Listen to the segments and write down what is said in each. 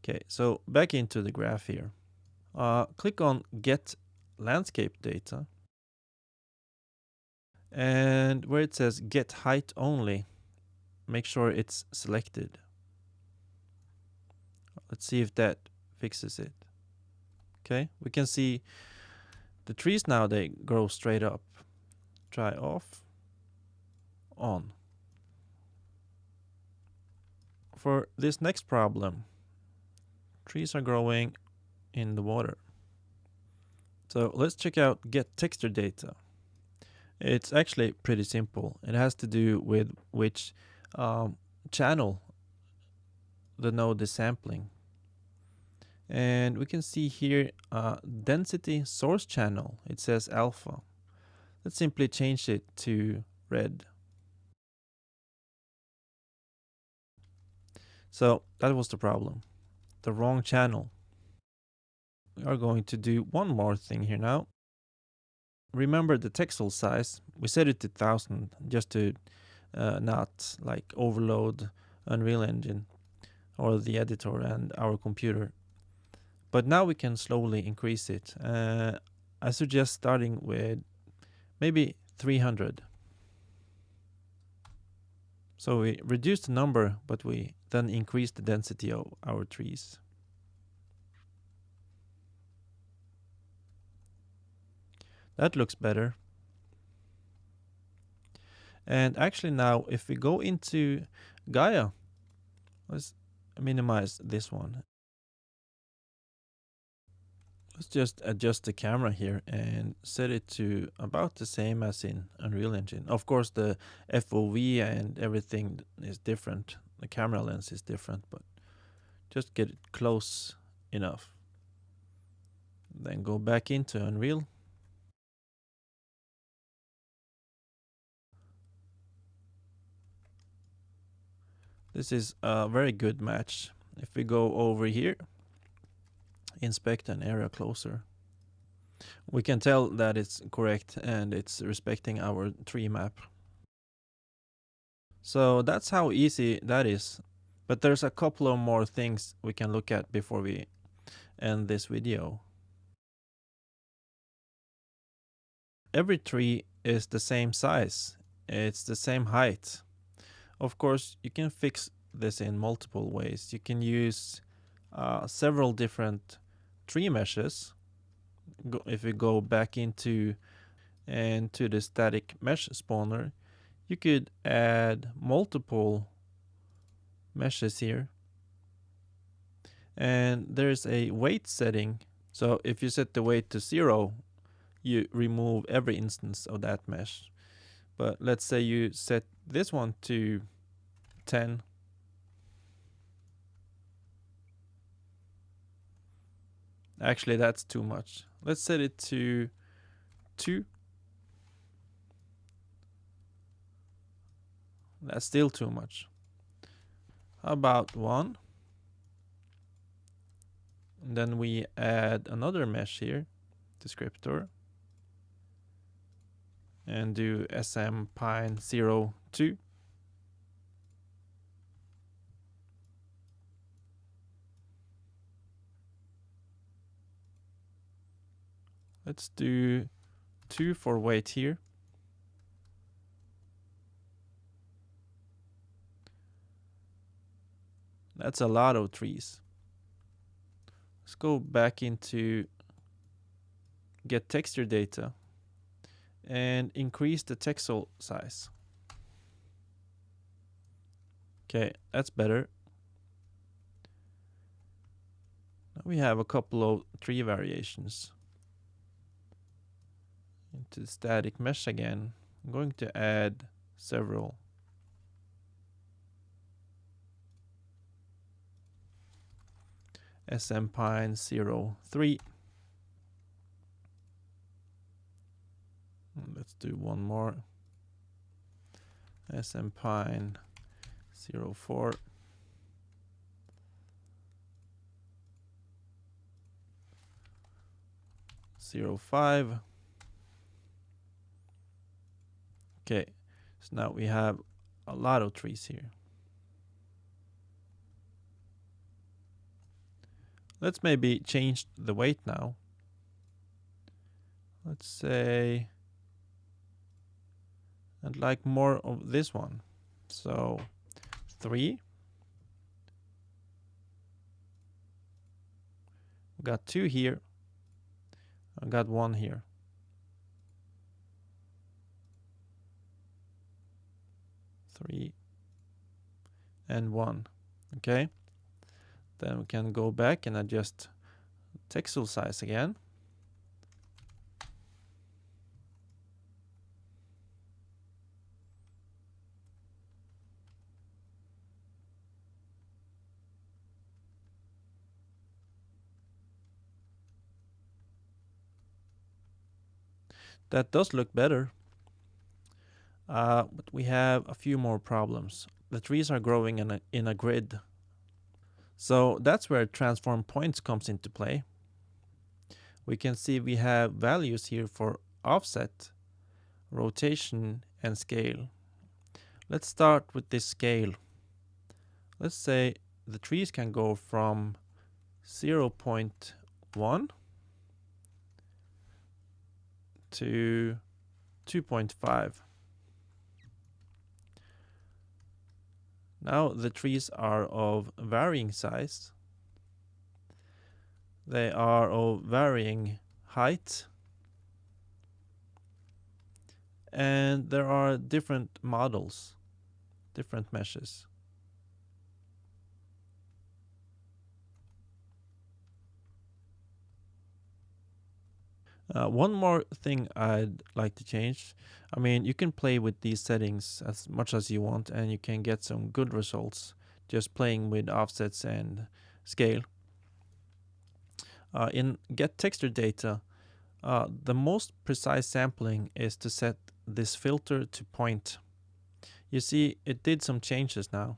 Okay, so back into the graph here. Click on Get Landscape Data. And where it says Get Height Only, make sure it's selected. Let's see if that fixes it. Okay, we can see the trees now, they grow straight up. Try off, on. For this next problem, trees are growing in the water. So let's check out Get Texture Data. It's actually pretty simple. It has to do with which channel the node is sampling. And we can see here density source channel. It says alpha. Let's simply change it to red. So that was the problem. The wrong channel. We are going to do one more thing here now. Remember the texel size. We set it to 1000 just to not like overload Unreal Engine or the editor and our computer. But now we can slowly increase it. I suggest starting with maybe 300. So we reduce the number, but we then increase the density of our trees. That looks better. And actually now, if we go into Gaea, let's minimize this one. Let's just adjust the camera here and set it to about the same as in Unreal Engine. Of course, the FOV and everything is different. The camera lens is different, but just get it close enough. Then go back into Unreal. This is a very good match. If we go over here, inspect an area closer, we can tell that it's correct and it's respecting our tree map. So that's how easy that is. But there's a couple of more things we can look at before we end this video. Every tree is the same size. It's the same height. Of course, you can fix this in multiple ways. You can use several different tree meshes. If we go back into the static mesh spawner, you could add multiple meshes here. And there's a weight setting. So if you set the weight to 0, you remove every instance of that mesh. But let's say you set this one to 10. Actually, that's too much. Let's set it to 2. That's still too much. How about 1? And then we add another mesh here, descriptor, and do SM pine 02. Let's do 2 for weight here. That's a lot of trees. Let's go back into Get Texture Data and increase the texel size. Okay, that's better. Now we have a couple of tree variations. Into the static mesh again, I'm going to add several. SM Pine 03. Let's do one more. SM Pine 04. Zero 05. Okay, so now we have a lot of trees here. Let's maybe change the weight now. Let's say I'd like more of this one. So 3. We got 2 here. I got 1 here. Three and 1. Okay. Then we can go back and adjust textile size again. That does look better. But we have a few more problems. The trees are growing in a grid. So that's where transform points comes into play. We can see we have values here for offset, rotation, and scale. Let's start with this scale. Let's say the trees can go from 0.1 to 2.5. Now the trees are of varying size. They are of varying height. And there are different models, different meshes. One more thing I'd like to change. I mean, you can play with these settings as much as you want, and you can get some good results just playing with offsets and scale. In Get Texture Data, the most precise sampling is to set this filter to point. You see, it did some changes now.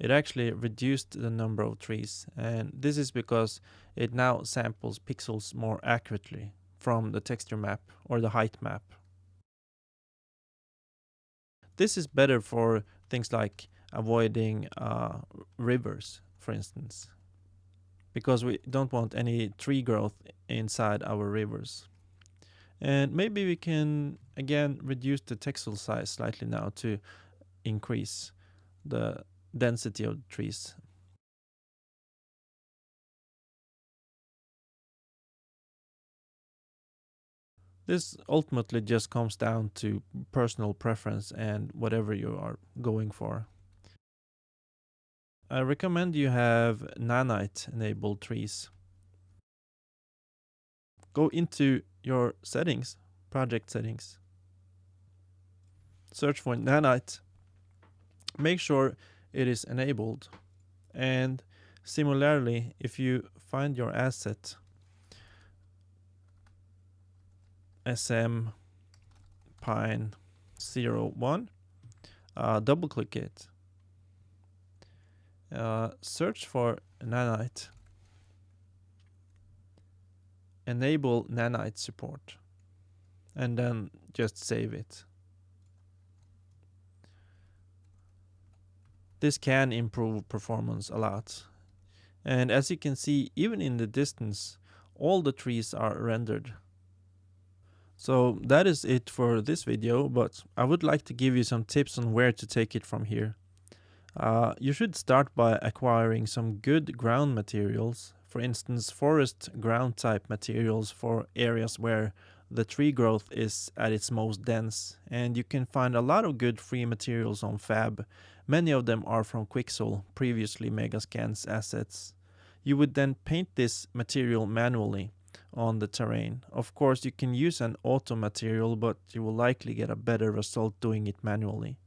It actually reduced the number of trees, and this is because it now samples pixels more accurately from the texture map or the height map. This is better for things like avoiding rivers, for instance, because we don't want any tree growth inside our rivers. And maybe we can again reduce the textile size slightly now to increase the density of the trees. This ultimately just comes down to personal preference and whatever you are going for. I recommend you have nanite enabled trees. Go into your settings, project settings. Search for nanite. Make sure it is enabled. And similarly, if you find your asset SM Pine 01, double click it. Search for nanite. Enable nanite support. And then just save it. This can improve performance a lot. And as you can see, even in the distance, all the trees are rendered. So that is it for this video, but I would like to give you some tips on where to take it from here. You should start by acquiring some good ground materials, for instance forest ground type materials for areas where the tree growth is at its most dense, and you can find a lot of good free materials on Fab. Many of them are from Quixel, previously Megascan's assets. You would then paint this material manually on the terrain. Of course, you can use an auto material, but you will likely get a better result doing it manually.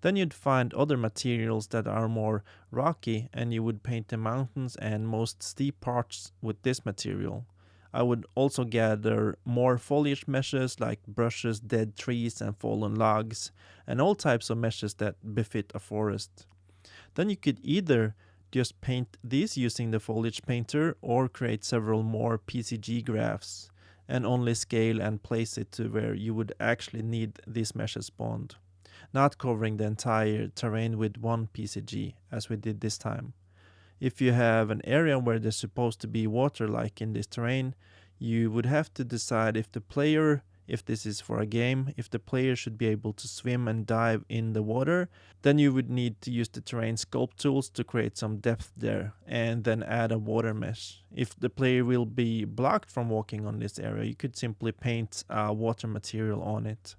Then you'd find other materials that are more rocky, and you would paint the mountains and most steep parts with this material. I would also gather more foliage meshes like brushes, dead trees and fallen logs, and all types of meshes that befit a forest. Then you could either just paint these using the foliage painter or create several more PCG graphs and only scale and place it to where you would actually need these meshes spawned, not covering the entire terrain with one PCG as we did this time. If you have an area where there's supposed to be water, like in this terrain, you would have to decide if the player, if this is for a game, if the player should be able to swim and dive in the water, then you would need to use the terrain sculpt tools to create some depth there and then add a water mesh. If the player will be blocked from walking on this area, you could simply paint water material on it.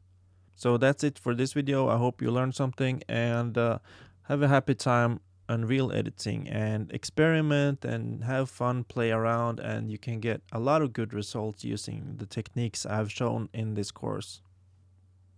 So that's it for this video. I hope you learned something, and have a happy time Unreal editing, and experiment and have fun, play around, and you can get a lot of good results using the techniques I've shown in this course.